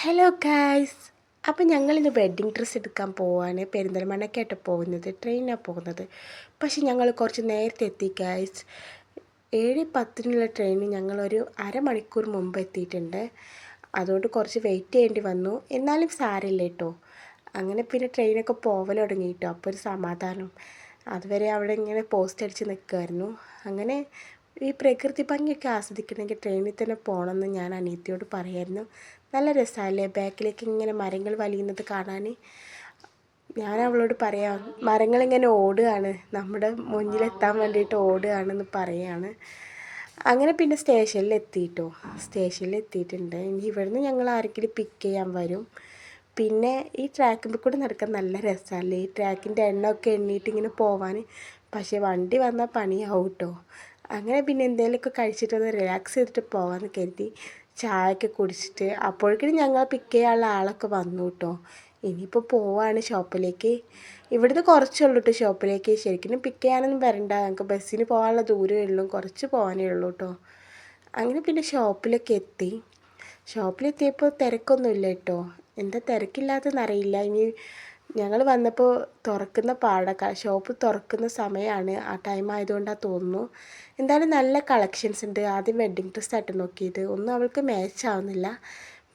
Hello guys. അപ്പോൾ ഞങ്ങളിന്ന് wedding dress എടുക്കാൻ പോവാണ്. പെരിന്തൽമണ്ണയ്ക്കായിട്ട് പോകുന്നത്, ട്രെയിനിനാണ് പോകുന്നത്. പക്ഷെ ഞങ്ങൾ കുറച്ച് നേരത്തെ എത്തി ഗായ്സ്. 7:10 ട്രെയിന് ഞങ്ങളൊരു അരമണിക്കൂർ മുമ്പ് എത്തിയിട്ടുണ്ട്. അതുകൊണ്ട് കുറച്ച് വെയിറ്റ് ചെയ്യേണ്ടി വന്നു. എന്നാലും സാരമില്ല കേട്ടോ. അങ്ങനെ പിന്നെ ട്രെയിനൊക്കെ പോവൽ തുടങ്ങി കേട്ടോ. അപ്പോൾ ഒരു സമാധാനം. അതുവരെ അവിടെ ഇങ്ങനെ പോസ്റ്റ് അടിച്ച് നിൽക്കുമായിരുന്നു. അങ്ങനെ ഈ പ്രകൃതി ഭംഗിയൊക്കെ ആസ്വദിക്കണമെങ്കിൽ ട്രെയിനിൽ തന്നെ പോകണമെന്ന് ഞാൻ അനിയത്തിയോട് പറയായിരുന്നു. നല്ല രസമല്ലേ ബാക്കിലേക്ക് ഇങ്ങനെ മരങ്ങൾ വലിയുന്നത് കാണാൻ. ഞാൻ അവളോട് പറയാം, മരങ്ങളിങ്ങനെ ഓടുകയാണ്, നമ്മുടെ മുന്നിലെത്താൻ വേണ്ടിയിട്ട് ഓടുകയാണെന്ന് പറയുകയാണ്. അങ്ങനെ പിന്നെ സ്റ്റേഷനിൽ എത്തിയിട്ടുണ്ട്. ഇനി ഇവിടുന്ന് ഞങ്ങൾ ആരെങ്കിലും പിക്ക് ചെയ്യാൻ വരും. പിന്നെ ഈ ട്രാക്കിൽ കൂടെ നടക്കാൻ നല്ല രസമല്ലേ, ഈ ട്രാക്കിൻ്റെ എണ്ണമൊക്കെ എണ്ണിയിട്ട് ഇങ്ങനെ പോവാൻ. പക്ഷേ വണ്ടി വന്നാൽ പണിയാവും കേട്ടോ. അങ്ങനെ പിന്നെ എന്തെങ്കിലുമൊക്കെ കഴിച്ചിട്ടൊന്ന് റിലാക്സ് ചെയ്തിട്ട് പോകാമെന്ന് കരുതി ചായയൊക്കെ കുടിച്ചിട്ട് അപ്പോഴേക്കും ഞങ്ങൾ പിക്ക് ചെയ്യാനുള്ള ആളൊക്കെ വന്നു കേട്ടോ. ഇനിയിപ്പോൾ പോവാണ് ഷോപ്പിലേക്ക്. ഇവിടുന്ന് കുറച്ചുള്ളൂ കേട്ടോ ഷോപ്പിലേക്ക്. ശരിക്കും പിക്ക് ചെയ്യാനൊന്നും വരണ്ട, ഞങ്ങൾക്ക് ബസ്സിന് പോകാനുള്ള ദൂരമേ ഉള്ളൂ, കുറച്ച് പോകാനേ ഉള്ളൂ കേട്ടോ. അങ്ങനെ പിന്നെ ഷോപ്പിലെത്തിയപ്പോൾ തിരക്കൊന്നുമില്ല കേട്ടോ. എന്താ തിരക്കില്ലാത്തതെന്നറിയില്ല. ഇനി ഞങ്ങൾ വന്നപ്പോൾ ഷോപ്പ് തുറക്കുന്ന സമയമാണ്, ആ ടൈം ആയതുകൊണ്ടാണ് തോന്നുന്നു. എന്തായാലും നല്ല കളക്ഷൻസ് ഉണ്ട്. ആദ്യം വെഡ്ഡിങ് ഡ്രസ്സായിട്ട് നോക്കിയത്, ഒന്നും അവൾക്ക് മാച്ച് ആവുന്നില്ല.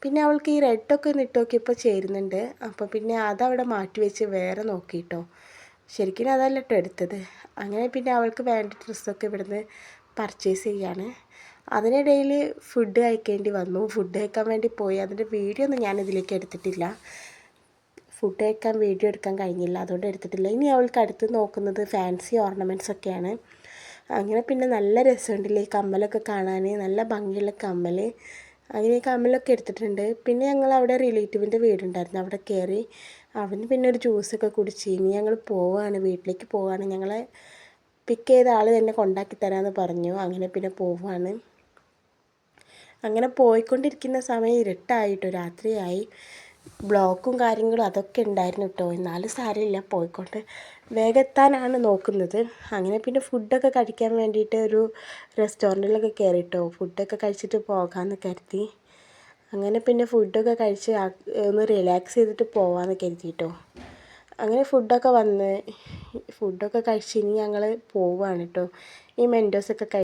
പിന്നെ അവൾക്ക് ഈ റെഡൊക്കെ ഒന്ന് ഇട്ട് നോക്കിയപ്പോൾ ചേരുന്നുണ്ട്. അപ്പോൾ പിന്നെ അതവിടെ മാറ്റി വെച്ച് വേറെ നോക്കിയിട്ടോ. ശരിക്കും അതല്ല കേട്ടോ എടുത്തത്. അങ്ങനെ പിന്നെ അവൾക്ക് വേണ്ട ഡ്രസ്സൊക്കെ ഇവിടുന്ന് പർച്ചേസ് ചെയ്യാണ്. അതിനിടയിൽ ഫുഡ് കഴിക്കേണ്ടി വന്നു. ഫുഡ് കഴിക്കാൻ വേണ്ടി പോയി. അതിൻ്റെ വീഡിയോ ഒന്നും ഞാൻ ഇതിലേക്ക് എടുത്തിട്ടില്ല. ഫുഡ് കഴിക്കാൻ വീഡിയോ എടുക്കാൻ കഴിഞ്ഞില്ല, അതുകൊണ്ട് എടുത്തിട്ടില്ല. ഇനി അവൾക്ക് അടുത്ത് നോക്കുന്നത് ഫാൻസി ഓർണമെൻറ്റ്സ് ഒക്കെയാണ്. അങ്ങനെ പിന്നെ നല്ല രസമുണ്ടല്ലേ ഈ കമ്മലൊക്കെ കാണാൻ, നല്ല ഭംഗിയുള്ള കമ്മൽ. അങ്ങനെ ഈ കമ്മലൊക്കെ എടുത്തിട്ടുണ്ട്. പിന്നെ ഞങ്ങൾ അവിടെ റിലേറ്റീവിൻ്റെ വീടുണ്ടായിരുന്നു, അവിടെ കയറി. അവന് പിന്നെ ഒരു ജ്യൂസൊക്കെ കുടിച്ച് ഇനി ഞങ്ങൾ വീട്ടിലേക്ക് പോവുകയാണ്. ഞങ്ങളെ പിക്ക് ചെയ്ത ആൾ തന്നെ കൊണ്ടാക്കി തരാമെന്ന് പറഞ്ഞു. അങ്ങനെ പിന്നെ പോവുകയാണ്. അങ്ങനെ പോയിക്കൊണ്ടിരിക്കുന്ന സമയം ഇരുട്ടായിട്ടോ, രാത്രിയായി. ബ്ലോക്കും കാര്യങ്ങളും അതൊക്കെ ഉണ്ടായിരുന്നു കേട്ടോ. എന്നാലും സാരമില്ല, പോയിക്കൊണ്ട് വേഗം എത്താനാണ് നോക്കുന്നത്. അങ്ങനെ പിന്നെ ഫുഡൊക്കെ കഴിക്കാൻ വേണ്ടിയിട്ട് ഒരു റെസ്റ്റോറൻറ്റിലൊക്കെ കയറിയിട്ടോ. ഫുഡൊക്കെ കഴിച്ചിട്ട് പോകാമെന്ന് കരുതി. അങ്ങനെ പിന്നെ ഫുഡൊക്കെ കഴിച്ച് ഒന്ന് റിലാക്സ് ചെയ്തിട്ട് പോകാമെന്ന് കരുതിയിട്ടോ. അങ്ങനെ ഫുഡൊക്കെ കഴിച്ച് ഇനി ഞങ്ങൾ പോവുകയാണ് കേട്ടോ. ഈ മെൻഡോസൊക്കെ